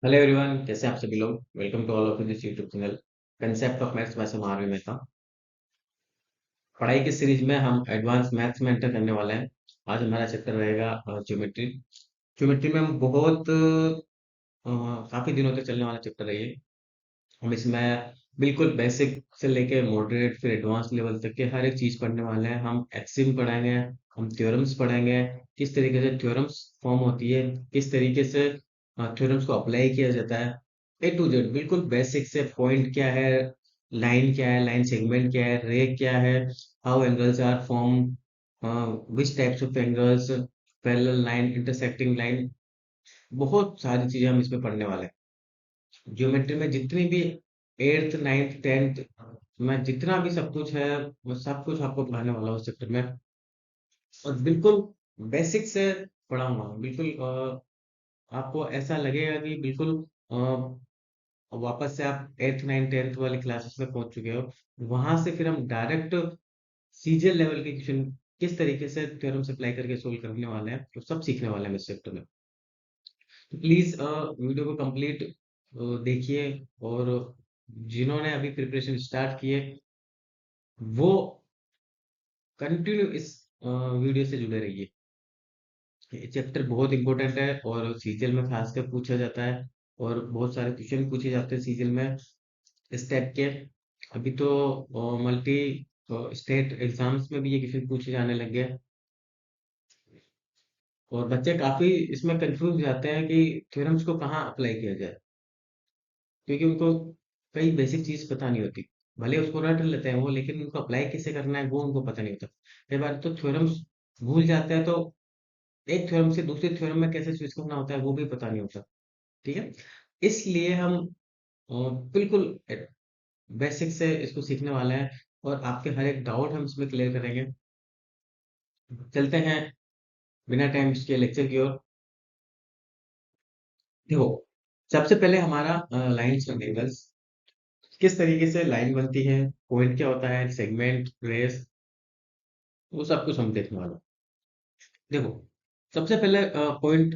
Hello everyone, कैसे हैं आप सभी लोग। Welcome to all of this YouTube channel concept of maths में समारोह में था। पढ़ाई की सीरीज में हम एडवांस मैथ्स में एंटर करने वाले हैं। आज हमारा चैप्टर रहेगा ज्योमेट्री। ज्योमेट्री में हम बहुत काफी दिनों तक चलने वाला चैप्टर है ये। हम इसमें बिल्कुल बेसिक से लेके मॉडरेट फिर एडवांस लेवल तक के हर एक चीज पढ़ने वाले हैं। हम एक्सिम पढ़ेंगे, हम थ्योरम्स पढ़ेंगे, किस तरीके से थ्योरम्स फॉर्म होती है, किस तरीके से थ्योरम्स को अप्लाई किया जाता है। ए टू जेड बिल्कुल बेसिक से पॉइंट क्या है, लाइन क्या है, लाइन सेगमेंट क्या है, रे क्या है, how angles are form, which types of angles, parallel line, intersecting line, बहुत सारी चीजें हम इसमें पढ़ने वाले हैं। ज्योमेट्री में जितनी भी एट्थ नाइन्थ टेंथ में जितना भी सब कुछ है, वो सब कुछ आपको पढ़ाने वाला हूँ चैप्टर में। और बिल्कुल बेसिक से पढ़ाऊंगा बिल्कुल। आपको ऐसा लगेगा कि बिल्कुल वापस से आप एट्थ नाइन्थ टेंथ वाली क्लासेस में पहुंच चुके हो। वहां से फिर हम डायरेक्ट सीजीएल लेवल के क्वेश्चन किस तरीके से थ्योरम्स अप्लाई करके सोल्व करने वाले हैं, तो सब सीखने वाले हैं इस चैप्टर में। तो प्लीज वीडियो को कंप्लीट देखिए। और जिन्होंने अभी प्रिपरेशन स्टार्ट की है वो कंटिन्यू इस वीडियो से जुड़े रहिए। ये चैप्टर बहुत इंपॉर्टेंट है और सीजीएल में खासकर पूछा जाता है। और बहुत सारे क्वेश्चन पूछे जाते हैं सीजीएल में इस टाइप के। अभी तो मल्टी स्टेट एग्जाम्स में भी ये क्वेश्चन पूछे जाने लग गए। और बच्चे काफी इसमें कंफ्यूज जाते हैं कि थ्योरम्स को कहाँ अप्लाई किया जाए, क्योंकि उनको कई बेसिक चीज पता नहीं होती। भले उसको रट लेते हैं वो, लेकिन उनको अप्लाई कैसे करना है वो उनको पता नहीं होता। कई बार तो थ्योरम्स भूल जाते हैं, तो एक थ्योरम से दूसरे थ्योरम में कैसे स्विच करना होता है वो भी पता नहीं होता। ठीक है, इसलिए हम बिल्कुल बेसिक से इसको सीखने वाले हैं। और आपके हर एक डाउट हम इसमें क्लियर करेंगे। चलते हैं बिना टाइम इसके लेक्चर की ओर। देखो, सबसे पहले हमारा लाइन्स एंड एंगल्स, किस तरीके से लाइन बनती है, पॉइंट क्या होता है, सेगमेंट, रेस, वो सब कुछ हम देखने वाले हैं। देखो, सबसे पहले पॉइंट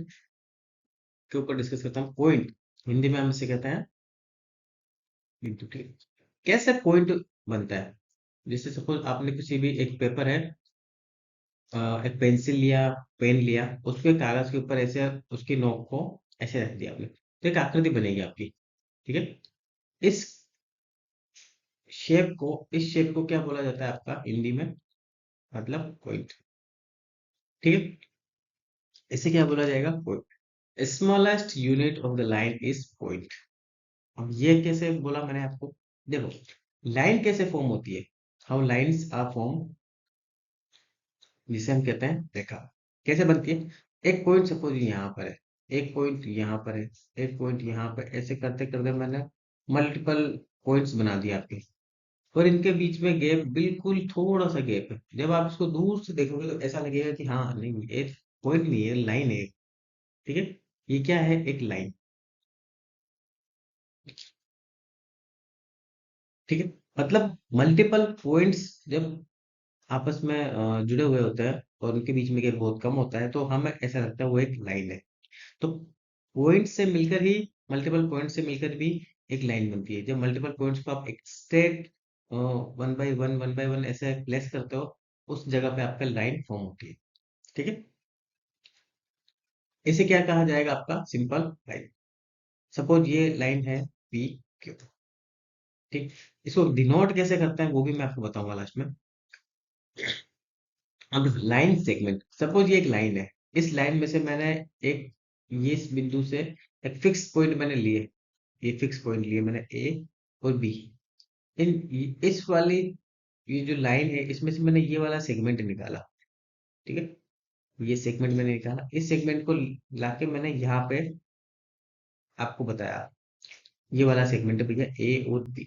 के ऊपर डिस्कस करता हूँ। पॉइंट हिंदी में हम इसे कहते हैं बिंदु। ठीक है? कैसे पॉइंट बनता है। जैसे सपोज आपने किसी भी एक पेपर है, एक पेंसिल लिया, पेन लिया, उसके कागज के ऊपर ऐसे उसकी नोक को ऐसे रख दिया आपने, तो एक आकृति बनेगी आपकी। ठीक है, इस शेप को क्या बोला जाता है आपका हिंदी में, मतलब पॉइंट। ठीक है, इसे क्या बोला जाएगा, point. Smallest unit of the line is point. अब ये कैसे बोला मैंने आपको। देखो, लाइन कैसे फॉर्म होती है, हाउ लाइंस आर फॉर्म, जिसे हम कहते हैं रेखा। कैसे बनती है, एक पॉइंट सपोज यहाँ पर है, एक पॉइंट यहाँ पर है, एक पॉइंट यहाँ पर, ऐसे करते करते मैंने मल्टीपल पॉइंट्स बना दिए आपके। और इनके बीच में गैप, बिल्कुल थोड़ा सा गैप है। जब आप इसको दूर से देखोगे तो ऐसा लगेगा कि हाँ नहीं, एक पॉइंट नहीं है, लाइन है। ठीक है, ये क्या है, एक लाइन। ठीक है, मतलब मल्टीपल पॉइंट्स जब आपस में जुड़े हुए होते हैं और उनके बीच में गैप बहुत कम होता है, तो हमें ऐसा लगता है वो एक लाइन है। तो पॉइंट से मिलकर ही, मल्टीपल पॉइंट से मिलकर भी एक लाइन बनती है। जब मल्टीपल पॉइंट्स को आप एक स्ट्रेट वन बाय वन ऐसे प्लेस करते हो, उस जगह पे आपका लाइन फॉर्म होती है। ठीक है, इसे क्या कहा जाएगा, आपका सिंपल लाइन। सपोज ये लाइन है पी क्यू। ठीक, इसको डिनोट कैसे करते हैं वो भी मैं आपको बताऊंगा लास्ट में। अब लाइन सेगमेंट, सपोज ये एक लाइन है, इस लाइन में से मैंने एक, ये इस बिंदु से एक फिक्स पॉइंट मैंने लिए, ये फिक्स पॉइंट लिए मैंने ए और बी। इस वाली, ये जो लाइन है इसमें से मैंने ये वाला सेगमेंट निकाला। ठीक है, ये सेगमेंट मैंने निकाला, इस सेगमेंट को लाके मैंने यहाँ पे आपको बताया, ये वाला सेगमेंट है भैया ए और बी।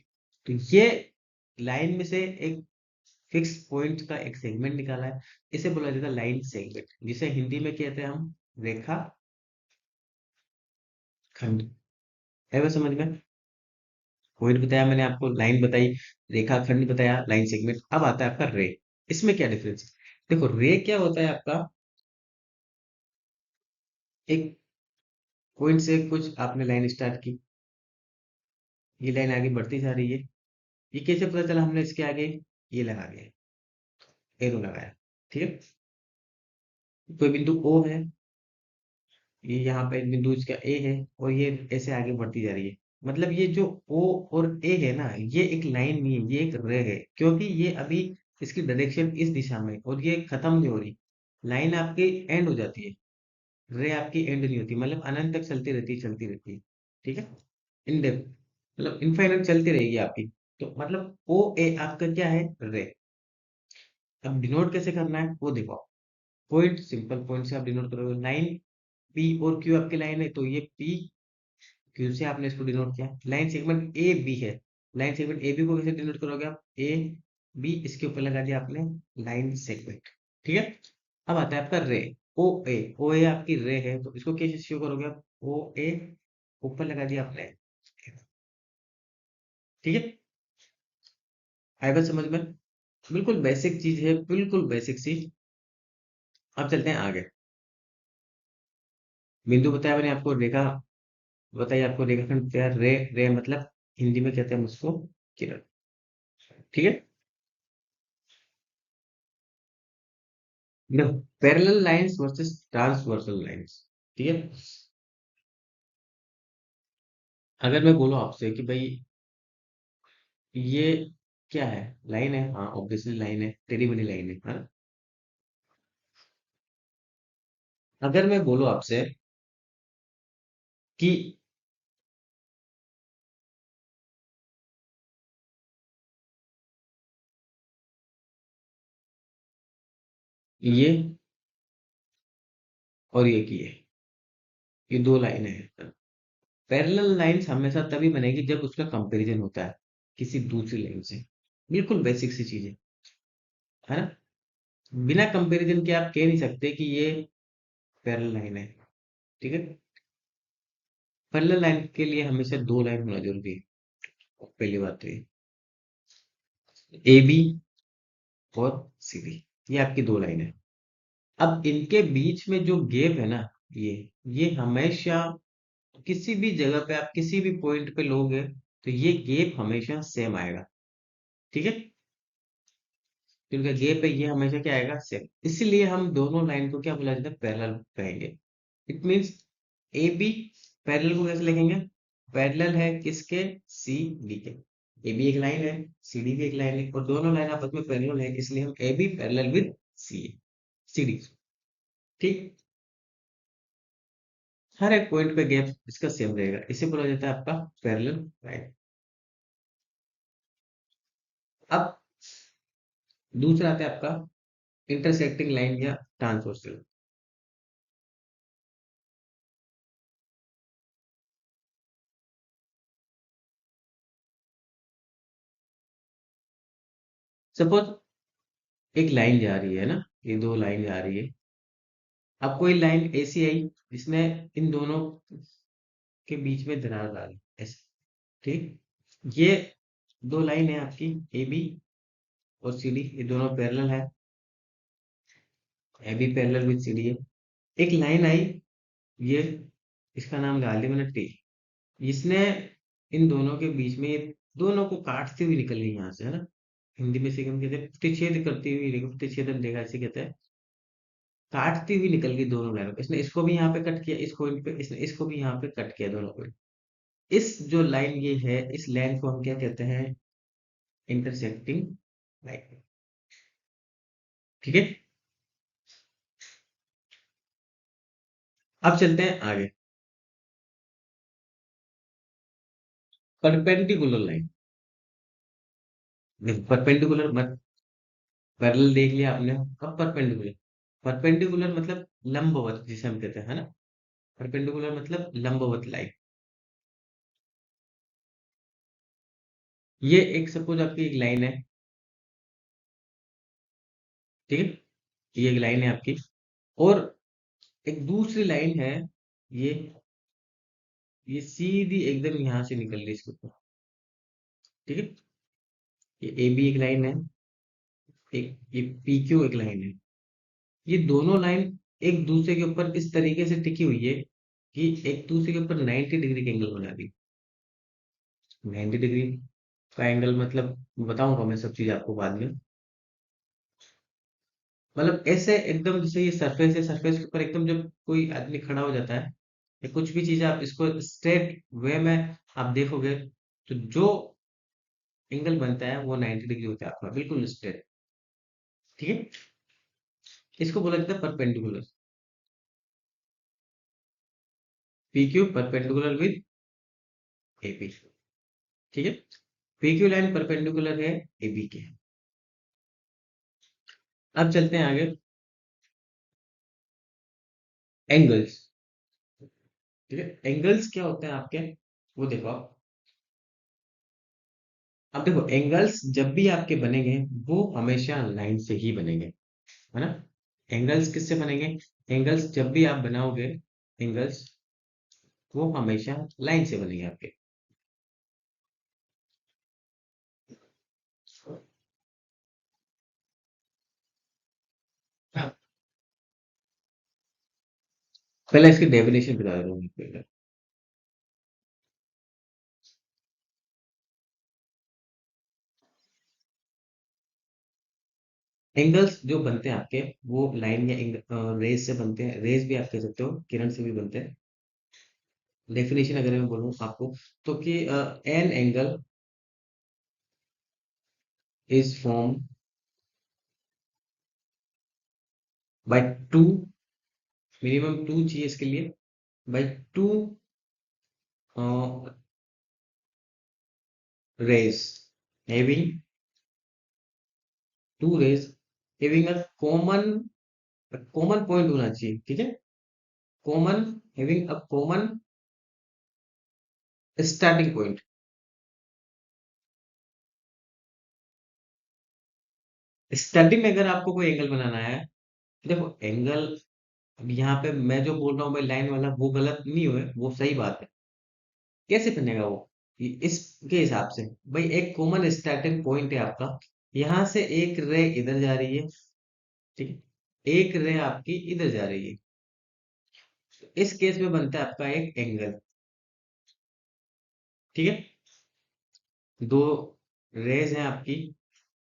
तो ये लाइन में से एक फिक्स पॉइंट का एक सेगमेंट निकाला है, इसे बोला जाता है लाइन सेगमेंट, जिसे हिंदी में कहते हैं हम रेखा खंड। है वो समझ में। पॉइंट बताया मैंने आपको, लाइन बताई, रेखा खंड बताया, लाइन सेगमेंट। अब आता है आपका रे। इसमें क्या डिफरेंस है, देखो रे क्या होता है आपका, एक पॉइंट से कुछ आपने लाइन स्टार्ट की, ये लाइन आगे बढ़ती जा रही है। ये कैसे पता चला हमने इसके आगे? ये लगा दिया, एरो लगाया। ठीक है, कोई बिंदु ओ है, ये यहाँ पे बिंदु इसका ए है, और ये ऐसे आगे बढ़ती जा रही है। मतलब ये जो ओ और ए है ना, ये एक लाइन नहीं है, ये एक रे है, क्योंकि ये अभी इसकी डायरेक्शन इस दिशा में, और ये खत्म नहीं हो रही। लाइन आपकी एंड हो जाती है, रे आपकी एंड नहीं होती, मतलब अनंत तक चलती रहती है, चलती रहती है। ठीक है, इन डेप्थ, मतलब इनफाइनाइट चलती रहेगी आपकी। तो मतलब ओ ए आपका क्या है? रे। अब डिनोट कैसे करना है वो देखो। पॉइंट, सिंपल पॉइंट से आप डिनोट करोगे। लाइन पी और क्यू आपकी लाइन है, तो ये पी क्यू से आपने इसको डिनोट किया। लाइन सेगमेंट ए बी है, लाइन सेगमेंट ए बी को कैसे डिनोट करोगे आप? ए बी, इसके ऊपर लगा दिया आपने लाइन सेगमेंट। ठीक है, अब आता है आपका रे। ओ ए आपकी रे है, तो इसको कैसे शो करोगे आप? ओ ए, ऊपर लगा दिया आपने। ठीक है, आएगा समझ में? बिल्कुल बेसिक चीज है, बिल्कुल बेसिक सी। अब चलते हैं आगे। बिंदु बताया मैंने आपको, रेखा बताइए आपको, रेखाखंड बताया। रे, रे मतलब हिंदी में कहते हैं हम उसको किरण। ठीक है, देखो, parallel lines versus transversal lines. ठीक है, अगर मैं बोलूं आपसे कि भाई ये क्या है? लाइन है, हाँ ऑब्वियसली लाइन है, टेढ़ी मेढ़ी लाइन है हाँ? अगर मैं बोलूं आपसे कि ये और ये दो लाइनें हैं। पैरेलल लाइंस हमेशा तभी बनेगी जब उसका कंपैरिजन होता है किसी दूसरी लाइन से। बिल्कुल बेसिक सी चीज है ना? बिना कंपैरिजन के आप कह नहीं सकते कि ये पैरेलल लाइन है। ठीक है, पैरेलल लाइन के लिए हमेशा दो लाइन होना जरूरी है। पहली बात तो ए बी और सी डी, ये आपकी दो लाइन है। अब इनके बीच में जो गैप है ना, ये हमेशा किसी भी जगह पे आप किसी भी पॉइंट पे लोगे, तो ये गैप हमेशा सेम आएगा। ठीक है, तो इनका गैप है, ये हमेशा क्या आएगा? सेम। इसीलिए हम दोनों लाइन को क्या बोला जाता है? पैरेलल कहेंगे। It means A B, parallel को कैसे लिखेंगे? पैरेलल है किसके? सी डी के। ए बी एक लाइन है, सी डी भी एक लाइन है, और दोनों लाइन आपस में पैरेलल है, इसलिए हम A B parallel with C, C D. ठीक, हर एक पॉइंट पे गैप इसका सेम रहेगा, इसे बोला जाता है आपका पैरेलल लाइन। अब दूसरा आता है आपका इंटरसेक्टिंग लाइन या ट्रांसवर्सल। सपोज एक लाइन जा रही है ना, ये दो लाइन जा रही है। अब कोई लाइन ऐसी आई जिसने इन दोनों के बीच में दरार डाली ऐसे। ठीक, ये दो लाइन है आपकी, ए बी और सी डी, ये दोनों पैरेलल है। A B parallel with C D है। एक लाइन आई, ये इसका नाम डाल दिया मैंने टी। इसने इन दोनों के बीच में, ये दोनों को काटती हुई निकल गई यहाँ से, है ना? हिंदी में से हम कहते हैं प्रतिच्छेद करती हुई, देखो प्रतिच्छेदन रेखा इसे कहते हैं। काटती हुई निकल गई दोनों लाइनों को, इसने इसको भी यहाँ पे कट किया इस पॉइंट पे, इसने इसको भी यहाँ पे कट किया दोनों पॉइंट। इस जो लाइन ये है, इस लाइन को हम क्या कहते हैं? Intersecting line. ठीक है, अब चलते हैं आगे। परपेंडिकुलर लाइन, परपेंडिकुलर मत, पैरेलल देख लिया आपने, अब परपेंडिकुलर। परपेंडिकुलर मतलब लंबवत जिसे हम कहते हैं, है ना? परपेंडिकुलर मतलब लंबवत लाइन। ये एक सपोज आपकी एक लाइन है। ठीक है, ये एक लाइन है आपकी, और एक दूसरी लाइन है, ये ये सीधी एकदम यहाँ से निकल रही है इसके ऊपर। ठीक है, ये ए बी एक लाइन है, एक ये पी क्यू एक लाइन है। ये दोनों लाइन एक दूसरे के ऊपर इस तरीके से टिकी हुई है कि एक दूसरे के ऊपर 90 डिग्री का एंगल बना दी। 90 डिग्री का एंगल मतलब बताऊंगा मैं सब चीज आपको बाद में। मतलब ऐसे एकदम जैसे ये सरफेस है, सरफेस के ऊपर एकदम जब कोई आदमी खड़ा हो जाता है या कुछ भी चीज आप इसको स्ट्रेट वे में आप देखोगे, तो जो एंगल बनता है वो 90 डिग्री होता है आपका, बिल्कुल स्ट्रेट। ठीक है, इसको बोला जाता है perpendicular. P Q perpendicular with AP. ठीक है, पी क्यू लाइन परपेंडिकुलर है एबी के। अब चलते हैं आगे, एंगल्स। ठीक है, एंगल्स क्या होते हैं आपके, वो देखो आप। अब देखो एंगल्स जब भी आपके बनेंगे वो हमेशा लाइन से ही बनेंगे, है ना। एंगल्स किससे बनेंगे, एंगल्स जब भी आप बनाओगे एंगल्स, वो हमेशा लाइन से बनेंगे आपके। हाँ, पहले इसकी डेफिनेशन बता रहा हूँ पहले। एंगल्स जो बनते हैं आपके वो लाइन या रेज से बनते हैं, रेज भी आप कह सकते हो, किरण से भी बनते हैं। डेफिनेशन अगर मैं बोलूँ आपको, तो कि an angle is form by two, minimum two चाहिए इसके लिए, by two rays having, two rays having a common, common point होना चाहिए, ठीक है। Common, having a common starting point. Starting में अगर आपको कोई एंगल बनाना है, देखो एंगल, अब यहाँ पे मैं जो बोल रहा हूँ भाई लाइन वाला, वो गलत नहीं हुए, वो सही बात है। कैसे बनेगा वो, इसके हिसाब से, भाई एक कॉमन स्टार्टिंग पॉइंट है आपका, यहाँ से एक रे इधर जा रही है, ठीक है, एक रे आपकी इधर जा रही है, तो इस केस में बनता है आपका एक एंगल। ठीक है, दो रेज हैं आपकी,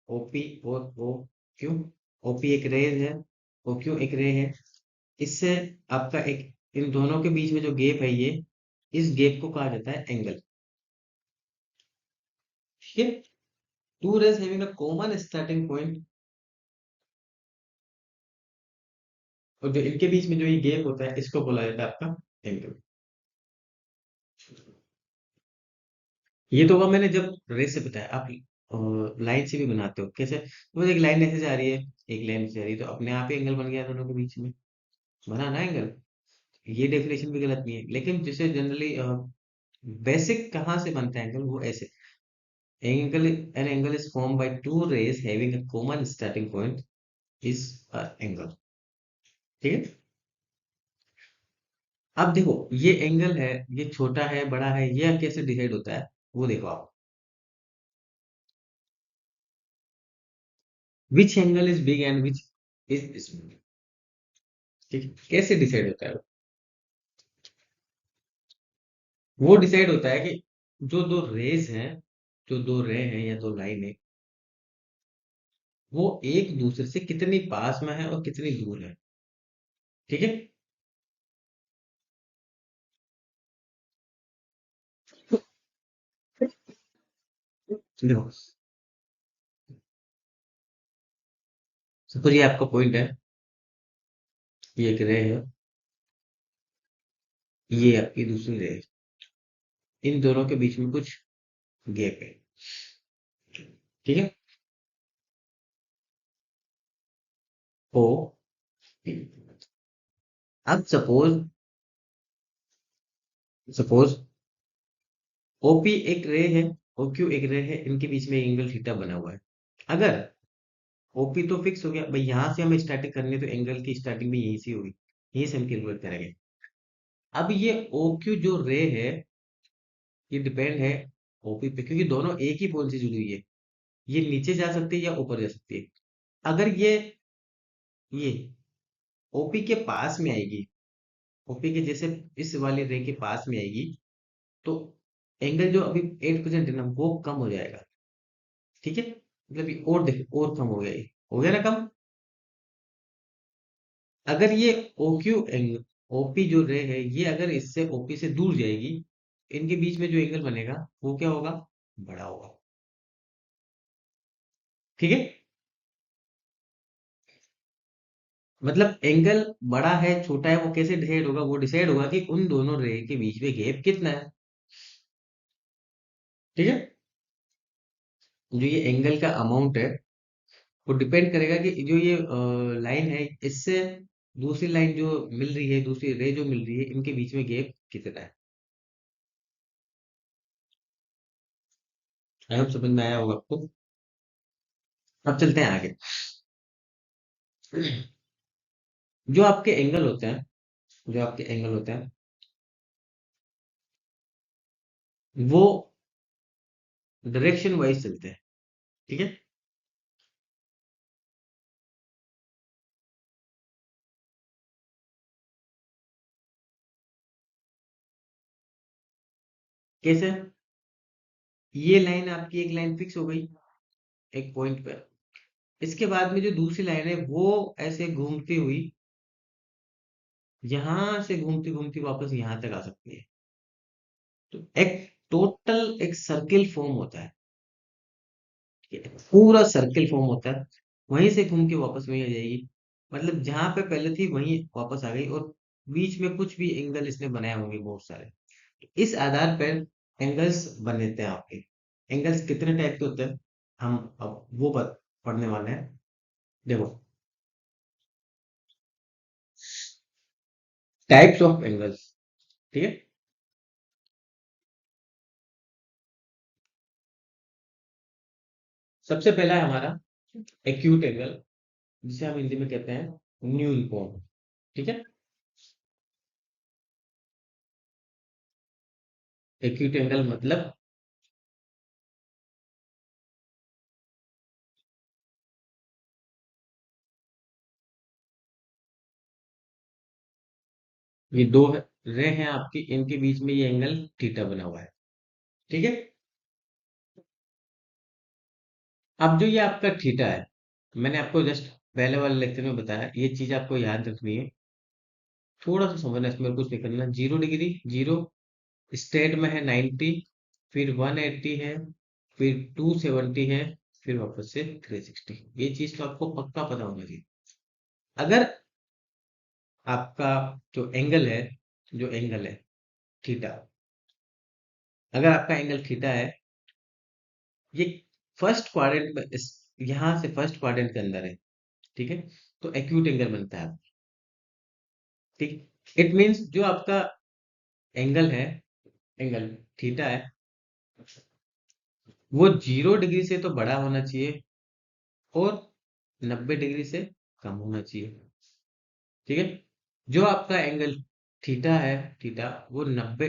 ओपी और ओ क्यू। ओपी एक रेज है, ओ क्यू एक रे है, इससे आपका एक, इन दोनों के बीच में जो गैप है ये, इस गैप को कहा जाता है एंगल। ठीक है, two rays having a common starting point, और जो इनके बीच में जो ये गैप होता है इसको बोला जाता है आपका एंगल। ये तो हुआ मैंने जब रेस से बताया, आप लाइन से भी बनाते हो कैसे, तो एक लाइन ऐसे जा रही है, एक लाइन से जा रही है, तो अपने आप ही एंगल बन गया दोनों के बीच में, बना ना एंगल। ये डेफिनेशन भी गलत नहीं है, लेकिन जैसे जनरली बेसिक कहाँ से बनता है एंगल, वो ऐसे, angle, an angle is form by two rays having a common starting point is angle. ठीक है, अब देखो ये एंगल है, ये छोटा है बड़ा है, ये कैसे डिसाइड होता है, वो देखो आप। Which angle is big and which is small. ठीक है, कैसे डिसाइड होता है वो डिसाइड होता है कि जो दो रेज हैं, जो दो रे हैं या दो लाइन है, वो एक दूसरे से कितनी पास में है और कितनी दूर है। ठीक है, देखो सपोज ये आपका पॉइंट है, ये एक रे है, ये आपकी दूसरी रे है, इन दोनों के बीच में कुछ गैप है। ठीक है, ओ अब सपोज, सपोज ओपी एक रे है, ओक्यू एक रे है, इनके बीच में एंगल थीटा बना हुआ है। अगर ओपी तो फिक्स हो गया भाई, यहां से हमें स्टार्टिंग करनी है तो एंगल की स्टार्टिंग भी यहीं से होगी, यहीं से हम कैलकुलेट करेंगे। अब ये ओ क्यू जो रे है, ये डिपेंड है ओपी पे, क्योंकि दोनों एक ही पॉइंट से जुड़ी हुई है, ये नीचे जा सकती है या ऊपर जा सकती है। अगर ये ओपी के पास में आएगी, ओपी के जैसे इस वाली रे के पास में आएगी, तो एंगल जो अभी 8% है ना वो कम हो जाएगा। ठीक है, मतलब ये और देखो और कम हो गया, ये हो गया ना कम। अगर ये ओक्यू एंगल, ओपी जो रे है ये अगर इससे ओपी से दूर जाएगी, इनके बीच में जो एंगल बनेगा वो क्या होगा, बड़ा होगा। ठीक है, मतलब एंगल बड़ा है छोटा है वो कैसे डिसाइड होगा, वो डिसाइड होगा कि उन दोनों रे के बीच में गैप कितना है। ठीक है, जो ये एंगल का अमाउंट है वो डिपेंड करेगा कि जो ये लाइन है इससे दूसरी लाइन जो मिल रही है, दूसरी रे जो मिल रही है, इनके बीच में गैप कितना है। आई होप समझ में आया होगा आपको। अब चलते हैं आगे। जो आपके एंगल होते हैं, जो आपके एंगल होते हैं वो डायरेक्शन वाइज चलते हैं। ठीक है, कैसे, ये लाइन आपकी एक लाइन फिक्स हो गई एक पॉइंट पे, इसके बाद में जो दूसरी लाइन है वो ऐसे घूमती हुई यहां से घूमती घूमती वापस यहां तक आ सकती है। तो एक टोटल एक सर्किल फॉर्म होता है। ठीक है, पूरा सर्किल फॉर्म होता है, वहीं से घूम के वापस वहीं आ जाएगी। मतलब जहां पे पहले थी वहीं वापस आ गई, और बीच में कुछ भी एंगल इसने बनाए होंगे बहुत सारे। तो इस आधार पर एंगल्स बनते हैं आपके। एंगल्स कितने टाइप के होते हैं हम अब वो पढ़ने वाले हैं। देखो, टाइप्स ऑफ एंगल्स। ठीक है, सबसे पहला है हमारा एक्यूट एंगल, जिसे हम हिंदी में कहते हैं न्यून कोण। ठीक है, एक्यूट एंगल मतलब ये दो रे हैं आपकी, इनके बीच में ये एंगल थीटा बना हुआ है। ठीक है, अब जो ये आपका थीटा है, मैंने आपको जस्ट पहले वाले लेक्चर में बताया, ये चीज आपको याद रखनी है, थोड़ा सा समझना, इसमें कुछ नहीं करना। 0 डिग्री, जीरो, स्टेट में है 90, फिर 180 है, फिर 270 है, फिर वापस से 360। ये चीज तो आपको पक्का पता होना चाहिए। अगर आपका जो एंगल है, जो एंगल है थीटा, अगर आपका एंगल थीटा है, ये फर्स्ट क्वाड्रेंट में, इस यहां से फर्स्ट क्वाड्रेंट के अंदर है। ठीक है, तो एक्यूट एंगल बनता है। ठीक, इट मींस जो आपका एंगल है, एंगल थीटा है, वो 0 डिग्री से तो बड़ा होना चाहिए और 90 डिग्री से कम होना चाहिए। ठीक है, जो आपका एंगल थीटा है, थीटा वो 90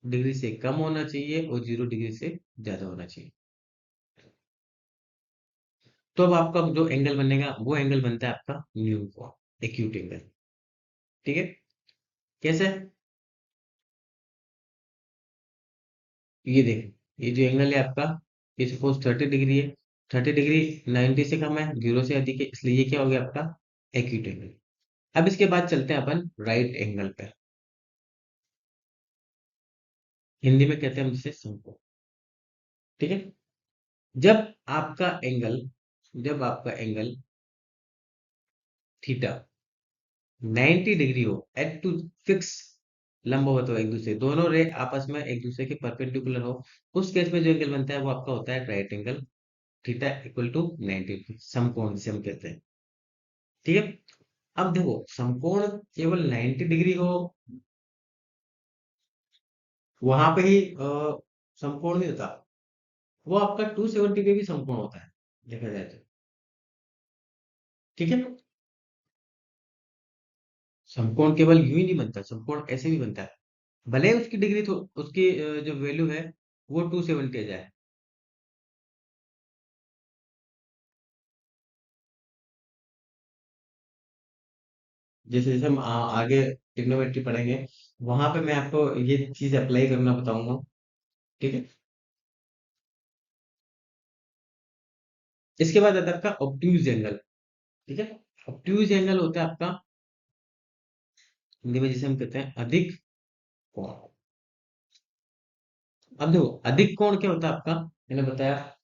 डिग्री से कम होना चाहिए और 0 डिग्री से ज्यादा होना चाहिए। तो अब आपका जो एंगल बनेगा वो एंगल बनता है आपका न्यू एक्यूट एंगल। ठीक है, कैसे, ये देखो, ये जो एंगल है आपका, ये सपोज 30 डिग्री है, 30 डिग्री 90 से कम है, 0 से अधिक है, इसलिए ये क्या हो गया आपका एक्यूट एंगल। अब इसके बाद चलते हैं अपन राइट एंगल पे, हिंदी में कहते हैं हम जिसे समकोण। ठीक है, जब आपका एंगल, जब आपका एंगल थीटा 90 डिग्री हो, एट टू फिक्स, लंबवत हो एक दूसरे, दोनों रे आपस में एक दूसरे के परपेंडिकुलर हो, उस केस में जो एंगल बनता है वो आपका होता है right angle, theta equal to 90, समकोण जिसे हम कहते हैं। ठीक है, अब देखो समकोण केवल 90 डिग्री हो वहां पे ही समकोण नहीं होता, वो आपका 270 पे भी समकोण होता है देखा जाए तो। ठीक है, समकोण केवल यूं ही नहीं बनता, समकोण ऐसे भी बनता है, भले उसकी डिग्री तो उसकी जो वैल्यू है वो 270 आ जाए। जैसे जैसे हम आगे ट्रिग्नोमेट्री पढ़ेंगे, वहां पे मैं आपको ये चीज अप्लाई करना बताऊंगा। ठीक है। इसके बाद आता है आपका ऑब्ट्यूज एंगल। ठीक है। ऑब्ट्यूज एंगल होता है आपका, हिंदी में जिसे हम कहते हैं अधिक कोण। अब देखो, अधिक कोण क्या होता है आपका, मैंने बताया,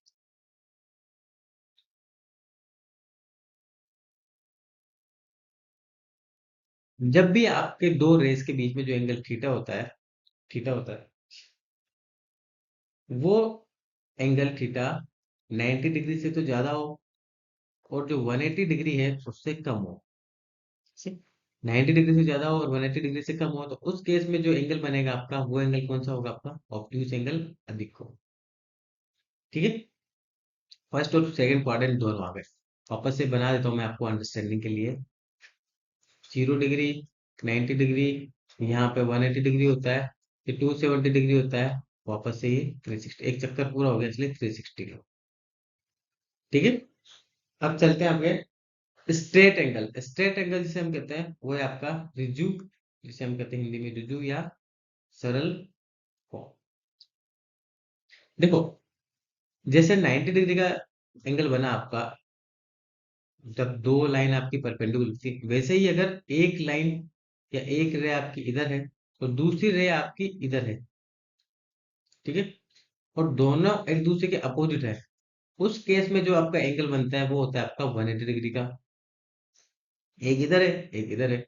जब भी आपके दो रेस के बीच में जो एंगल थीटा होता है, वो एंगल थीटा 90 डिग्री से तो ज्यादा हो, और जो 180 डिग्री है उससे कम हो। 90 डिग्री से ज्यादा हो और 180 डिग्री से कम हो, तो उस केस में जो एंगल बनेगा आपका, वो एंगल कौन सा होगा, आपका ऑब्ट्यूज एंगल अधिक हो। ठीक है। फर्स्ट और सेकंड क्वाड्रेंट दोनों आ गए। वापस से बना देता हूँ मैं आपको अंडरस्टैंडिंग के लिए। 0 डिग्री, 90 डिग्री, यहाँ पे 180 डिग्री होता है, ये 270 डिग्री होता है, वापस से ये 360, एक चक्कर पूरा हो गया इसलिए 360 का। ठीक है। अब चलते हैं आगे। स्ट्रेट एंगल, स्ट्रेट एंगल जिसे हम कहते हैं वो है आपका रिजु, जिसे हम कहते हैं हिंदी में रिजु या सरल कोण। देखो, जैसे 90 डिग्री का एंगल बना आपका, जब दो लाइन आपकी परपेंडिकुलर थी, वैसे ही अगर एक लाइन या एक रे आपकी इधर है, तो दूसरी रे आपकी इधर है। ठीक है। और दोनों एक दूसरे के अपोजिट है, उस केस में जो आपका एंगल बनता है वो होता है आपका 180 डिग्री का। एक इधर है, एक इधर है।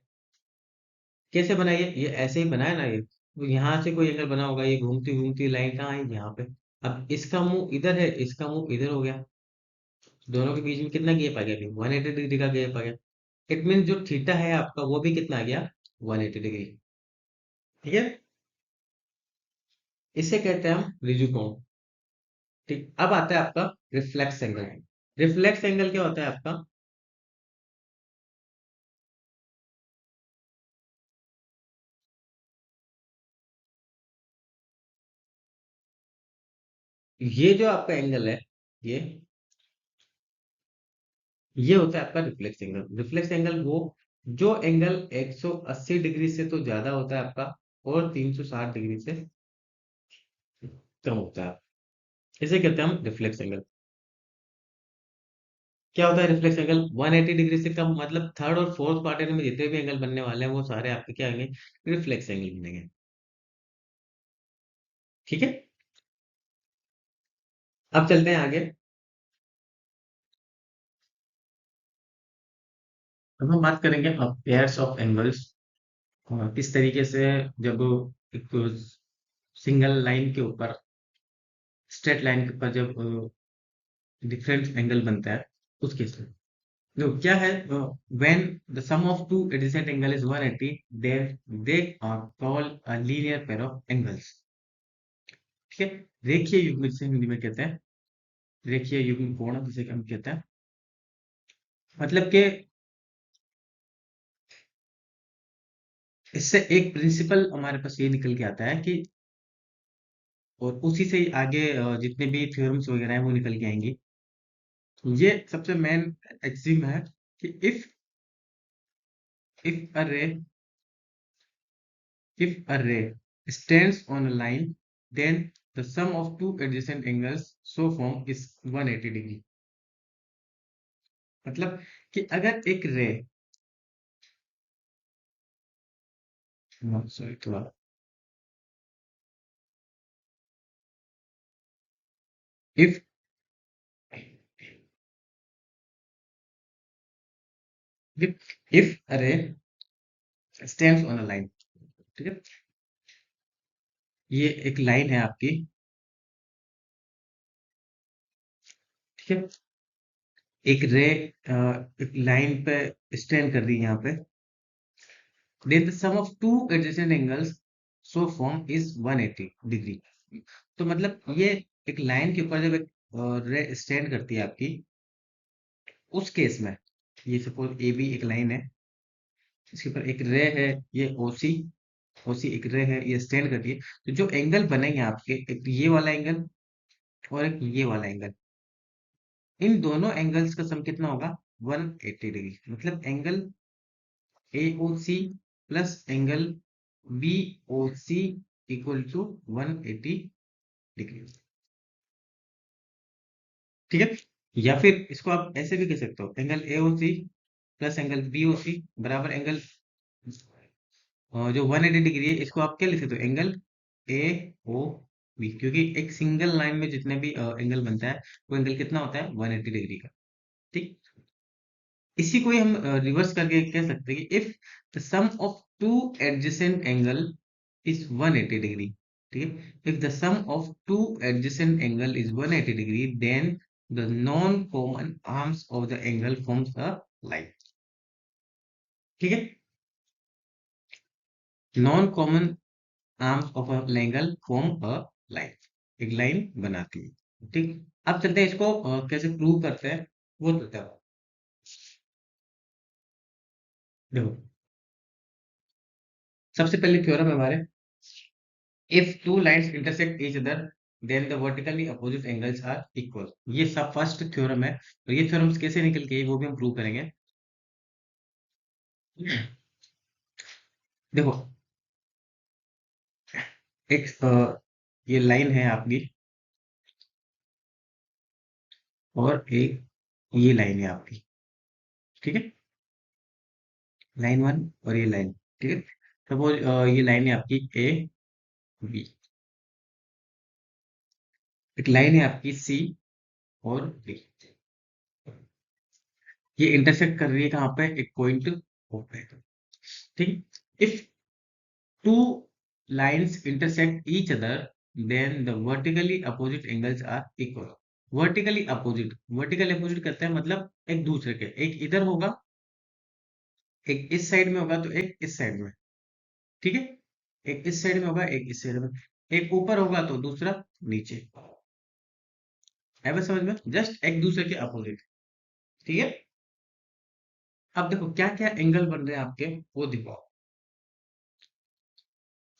कैसे बनाइए, ये ऐसे ही बनाया ना, ये तो यहाँ से कोई एंगल बना होगा, ये घूमती घूमती लाइन कहाँ आई, यहाँ पे। अब इसका मुंह इधर है, इसका मुंह इधर हो गया, दोनों के बीच में कितना गैप आ गया, अभी 180 डिग्री का गैप आ गया। इट मीन जो थीटा है आपका, वो भी कितना आ गया, 180 डिग्री। ठीक है। इसे कहते हैं हम रिजु कोण। ठीक, अब आता है आपका रिफ्लेक्स एंगल। रिफ्लेक्स एंगल क्या होता है आपका, ये जो आपका एंगल है, ये ये होता है आपका रिफ्लेक्स एंगल। रिफ्लेक्स एंगल वो जो एंगल 180 डिग्री से तो ज्यादा होता है आपका, और 360 डिग्री से कम होता है, इसे कहते हैं हम रिफ्लेक्स एंगल। क्या होता है रिफ्लेक्स एंगल, 180 डिग्री से कम, मतलब थर्ड और फोर्थ क्वार्टर में जितने भी एंगल बनने वाले हैं वो सारे आपके क्या आएंगे, रिफ्लेक्स एंगल बनेंगे। ठीक है। अब चलते हैं आगे। अब हम बात करेंगे पेयर्स ऑफ एंगल्स, किस तरीके से जब एक सिंगल लाइन के ऊपर, स्ट्रेट लाइन के ऊपर जब डिफरेंट एंगल बनता है, उस केस में नो क्या है, when the sum of two adjacent angle is 180, then they are called a linear pair of angles. ठीक है। रेखीय युग्म जिसे हिंदी में कहते हैं, रेखीय युग्म कोण जिसे हम कहते हैं, मतलब कि इससे एक प्रिंसिपल हमारे पास ये निकल के आता है कि, और उसी से ही आगे जितने भी थ्योरम्स वगैरह हैं वो निकल के आएंगी। ये सबसे मेन एक्सिम है कि इफ अ रे if a ray stands on a line, then the sum of two adjacent angles so form is 180 degree. मतलब कि अगर एक रे, सॉरी थोड़ा, if if if a ray stands on a line, ठीक है, ये एक लाइन है आपकी। ठीक है। एक रे एक लाइन पे स्टैंड कर दी यहाँ पे, then the sum of two adjacent angles so form is 180 degree. तो मतलब ये एक लाइन के ऊपर जब एक रे स्टैंड करती है आपकी, उस केस में, ये सपोज ए बी एक लाइन है, इसके ऊपर एक रे है, ये ओसी, ओसी एक रे है, ये स्टैंड करती है, तो जो एंगल बनेंगे आपके, एक ये वाला एंगल और एक ये वाला एंगल, इन दोनों एंगल्स का सम कितना होगा, 180 डिग्री। मतलब angle A O C plus angle B O C equal to 180 degree. ठीक है, या फिर इसको आप ऐसे भी कह सकते हो, angle A O C plus angle B O C बराबर एंगल जो 180 डिग्री है, इसको आप क्या लिख सकते हो, एंगल ए ओ बी, क्योंकि एक सिंगल लाइन में जितने भी एंगल बनता है वो एंगल कितना होता है, 180 डिग्री का। ठीक, इसी को ही हम रिवर्स करके कह सकते हैं कि if the sum of two adjacent angle is 180 degree. ठीक है, if the sum of two adjacent angle is 180 degree, then the non common arms of the angle forms a line. ठीक है, non common arms of a angle form a line, एक line बनाती है। ठीक, अब चलते हैं इसको कैसे प्रूव करते हैं, वो चलते हैं। देखो, सबसे पहले थ्योरम है हमारे, if two lines intersect each other then the vertically opposite angles are equal। ये सब फर्स्ट थ्योरम है, और ये थ्योरम्स कैसे निकल के आई, वो भी हम प्रूव करेंगे। देखो, एक ये लाइन है आपकी, और एक ये लाइन है आपकी। ठीक है, लाइन वन और ये लाइन। ठीक है, सपोज ये लाइन है आपकी ए बी, एक लाइन है आपकी सी और डी, ये इंटरसेक्ट कर रही है कहाँ पे, एक पॉइंट ओ पे। ठीक, if two lines intersect each other, then the vertically opposite angles are equal। vertically opposite, vertically opposite कहते हैं मतलब एक दूसरे के, एक इधर होगा, एक इस साइड में होगा, तो एक इस साइड में। ठीक है, एक इस साइड में होगा, एक इस साइड में, एक ऊपर होगा तो दूसरा नीचे। है बस समझ में, जस्ट एक दूसरे के अपोजिट। ठीक है, अब देखो क्या क्या एंगल बन रहे हैं आपके, वो दिखाओ।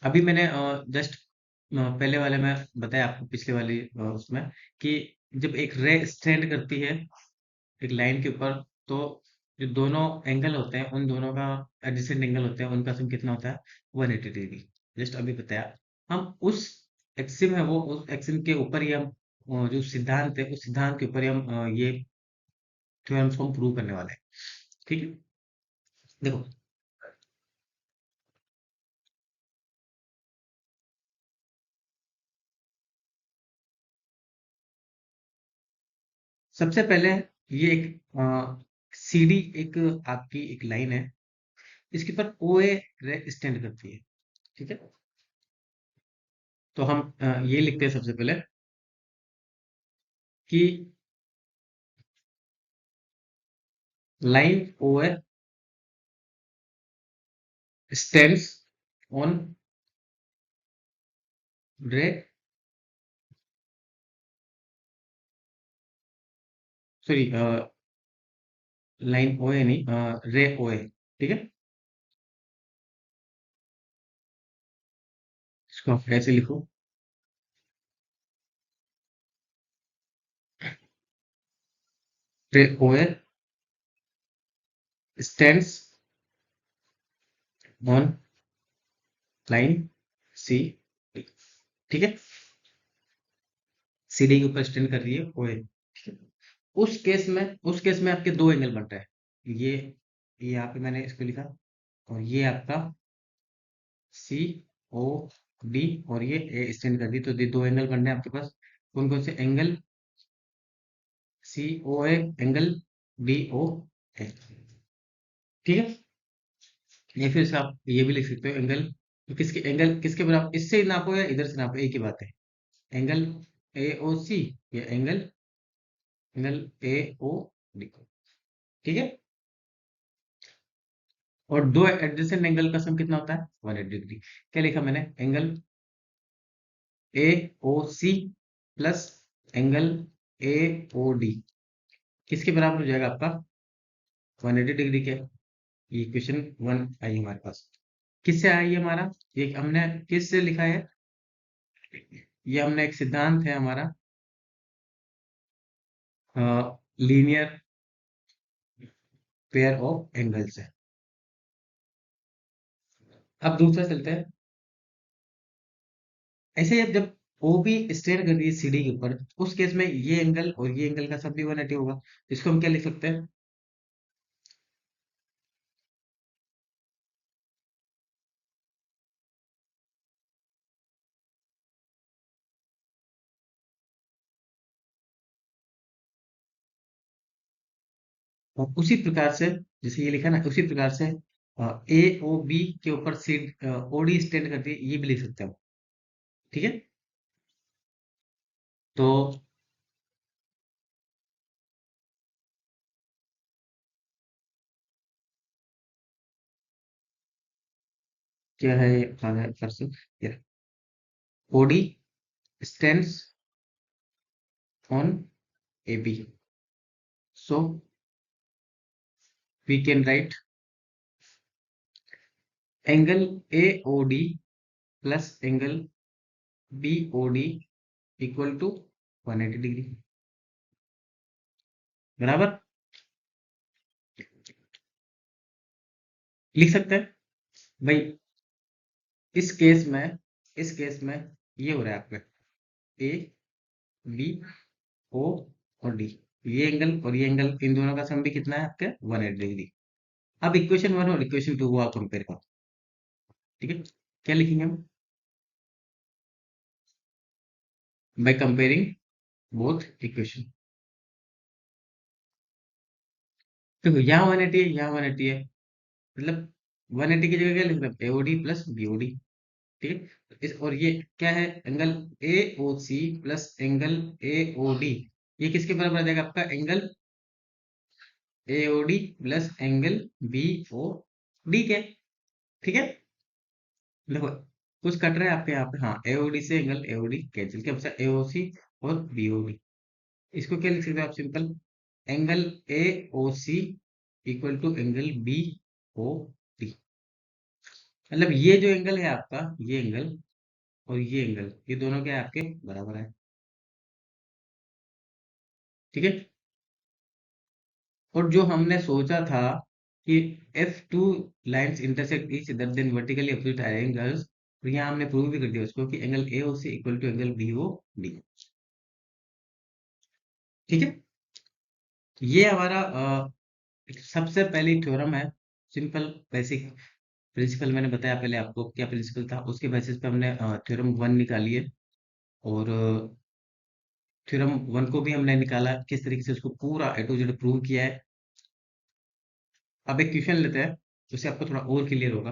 अभी मैंने जस्ट पहले वाले में बताया आपको, पिछले वाली उसमें, कि जब एक रे स्टैंड करती है एक लाइन के ऊपर, तो जो दोनों एंगल होते हैं, उन दोनों का एडजेसेंट एंगल होते हैं, उनका सम कितना होता है, 180 डिग्री। जस्ट अभी बताया। हम उस एक्सिम है, वो उस एक्सिम के ऊपर ही हम जो सिद्धांत है, उस सिद्धांत के ऊपर ही हम ये थ्योरम्स को हम प्रूव करने वाले हैं। ठीक है, देखो, सबसे पहले ये एक सीडी, एक आपकी एक लाइन है, इसके ऊपर ओ ए रे स्टैंड करती है। ठीक है, तो हम ये लिखते हैं सबसे पहले कि line O A stands on ray, sorry, line O A नहीं, रे ओ ए। ठीक है, इसको आप ऐसे लिखो, रे ओ ए स्टैंड्स ऑन लाइन सी। ठीक है, सीडी के ऊपर स्टैंड कर रही है ओ ए। ठीक है, उस केस में आपके दो एंगल बन रहे हैं, ये यहाँ पे मैंने इसको लिखा, और ये आपका सी ओ डी, और ये ए स्टैंड कर दी, तो ये दो एंगल बन रहे हैं आपके पास। कौन कौन से एंगल, सी ओ ए, एंगल डी ओ ए। ठीक है, या फिर आप ये भी लिख सकते हो, एंगल, तो किसके एंगल किसके बराबर, इससे नापो या इधर से नापो, एक ही बात है। एंगल ए ओ सी या angle angle A O D. ठीक है, और दो एडजेसेंट एंगल का सम कितना होता है, 180 डिग्री। क्या लिखा मैंने, angle A O C plus angle A O D किसके बराबर हो जाएगा आपका, 180 डिग्री के। ये क्वेश्चन वन आई हमारे पास, किससे आई है हमारा, ये हमने किससे लिखा है, ये हमने एक सिद्धांत है हमारा, लीनियर पेयर ऑफ एंगल्स है। अब दूसरा चलते हैं। ऐसे ही अब जब ओ बी स्टेयर कर रही है सीडी के ऊपर, उस केस में ये एंगल और ये एंगल का सब भी 180 होगा। इसको हम क्या लिख सकते हैं? और उसी प्रकार से, जैसे ये लिखा ना, उसी प्रकार से ए ओ बी के ऊपर सी ओ डी स्टैंड करती है, ये भी लिख सकते हो। ठीक है। तो क्या है, person, O D stands on A B, so we can write angle A O D plus angle B O D equal to 180 degree. बराबर, लिख सकते हैं भाई। इस केस में ये हो रहा है आपका ए बी ओ और डी, ये एंगल और ये एंगल, इन दोनों का सम भी कितना है आपके 180 डिग्री। अब इक्वेशन 1 और इक्वेशन 2 को आप कंपेयर करो। ठीक है। क्या लिखेंगे हम? By comparing both equation. देखो यहाँ 180 है, यहाँ 180 है, मतलब 180 की जगह क्या लिख सकते हैं? AOD plus BOD. ठीक है। तो इस और ये क्या है? Angle A O C plus angle A O D, ये किसके बराबर आ जाएगा आपका? Angle A O D plus angle B O D के। ठीक है। देखो कुछ कट रहा है आपके यहाँ पे, हाँ, एओडी से एंगल एओडी कैंसिल, क्या बचा? एओसी और बीओडी। इसको क्या लिख सकते हो आप? Simple, angle A O C equal to angle B O D. मतलब ये जो एंगल है आपका, ये एंगल और ये एंगल, ये दोनों क्या है आपके? बराबर है। ठीक है। और जो हमने सोचा था कि if two lines intersect each other then vertically opposite triangles, तो यहाँ हमने प्रूव भी कर दिया उसको कि angle A O C equal to angle B O D. ठीक है। ये हमारा सबसे पहली थ्योरम है, सिंपल बेसिक प्रिंसिपल। मैंने बताया पहले आपको क्या प्रिंसिपल था, उसके बेसिस पे हमने थ्योरम 1 निकाली है। और थ्योरम 1 को भी हमने निकाला, किस तरीके से उसको पूरा ए टू जेड प्रूव किया है। अब एक क्वेश्चन लेते हैं, उससे आपको थोड़ा और क्लियर होगा।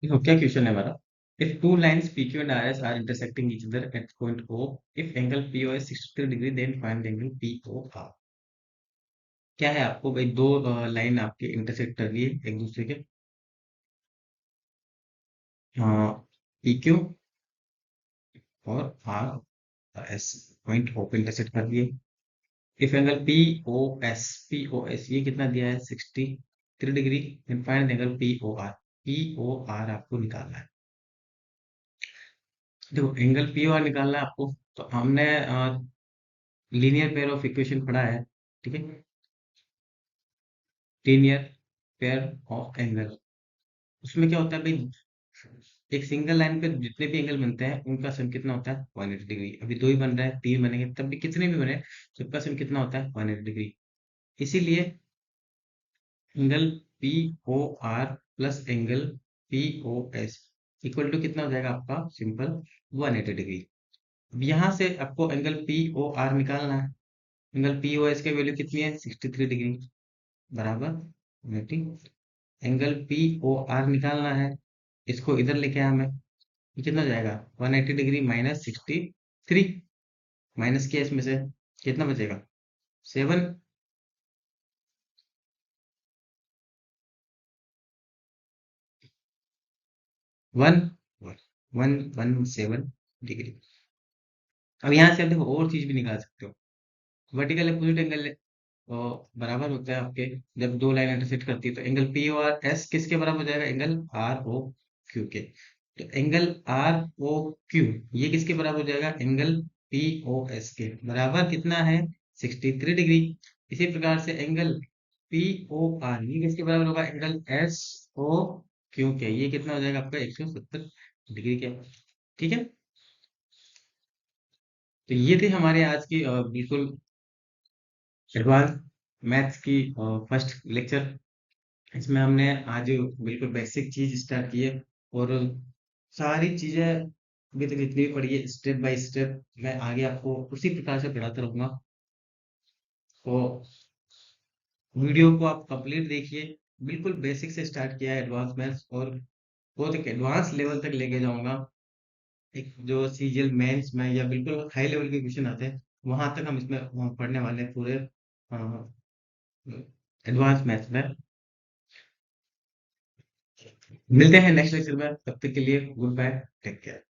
देखो क्या क्वेश्चन है हमारा। If two lines P Q and R S are intersecting each other at point O, if angle P O S 63 degree, then find angle P O R. क्या है आपको भाई, दो लाइन आपके इंटरसेक्ट कर रही है एक दूसरे के, पी क्यू और आर एस पॉइंट ओ पे इंटरसेक्ट कर रही है। If angle P O S ये कितना दिया है? 63 degree. And find angle P O R आपको निकालना है। देखो एंगल पी ओ आर निकालना है आपको, तो हमने लीनियर पेयर ऑफ इक्वेशन पढ़ा है। ठीक है। लीनियर पेयर ऑफ एंगल, उसमें क्या होता है भाई, एक सिंगल लाइन पे जितने भी एंगल बनते हैं उनका सम कितना होता है? 180 डिग्री। अभी दो ही बन रहा है, तीन बनेंगे, तब भी कितने भी बने, सबका सम कितना होता है? 180 डिग्री। इसीलिए angle P O R plus angle P O S equal to कितना हो जाएगा आपका? Simple, 180 degree. अब यहाँ से आपको एंगल पी ओ आर निकालना है। एंगल पी ओ एस की वैल्यू कितनी है? 63 डिग्री, बराबर 180। एंगल पी ओ आर निकालना है, इसको इधर लेके आया हमें, ये कितना हो जाएगा? 180 डिग्री माइनस 63, माइनस किया इसमें से, कितना बचेगा? 7। 117 डिग्री। अब यहाँ से आप देखो और चीज भी निकाल सकते हो। वर्टिकल अपोजिट एंगल बराबर होता है आपके, जब दो लाइन इंटरसेक्ट करती है, तो एंगल पी और एस किसके बराबर हो जाएगा? एंगल आर ओ क्यू के। तो एंगल आर ओ क्यू ये किसके बराबर हो जाएगा? एंगल पी ओ एस के बराबर कितना है? 63 डिग्री। इसी प्रकार से एंगल पी ओ आर, ये किसके बराबर होगा? एंगल एस ओ क्यू के। ये कितना हो जाएगा आपका? 170 डिग्री के। ठीक है, तो ये थे हमारे आज की बिल्कुल एडवांस मैथ्स की फर्स्ट लेक्चर। इसमें हमने आज बिल्कुल बेसिक चीज स्टार्ट की है, और सारी चीजें अभी तक जितनी भी पढ़ी है स्टेप बाय स्टेप मैं आगे आपको उसी प्रकार से पढ़ाता रहूंगा। तो वीडियो को आप कंप्लीट देखिए। बिल्कुल बेसिक से स्टार्ट किया है एडवांस मैथ्स, और बहुत एक एडवांस लेवल तक लेके जाऊंगा। एक जो सीजीएल मेंस में या बिल्कुल हाई लेवल के क्वेश्चन आते हैं, वहां तक हम इसमें पढ़ने वाले हैं पूरे एडवांस मैथ्स में। मिलते हैं नेक्स्ट लेक्चर में, तब तक के लिए गुड बाय, टेक केयर।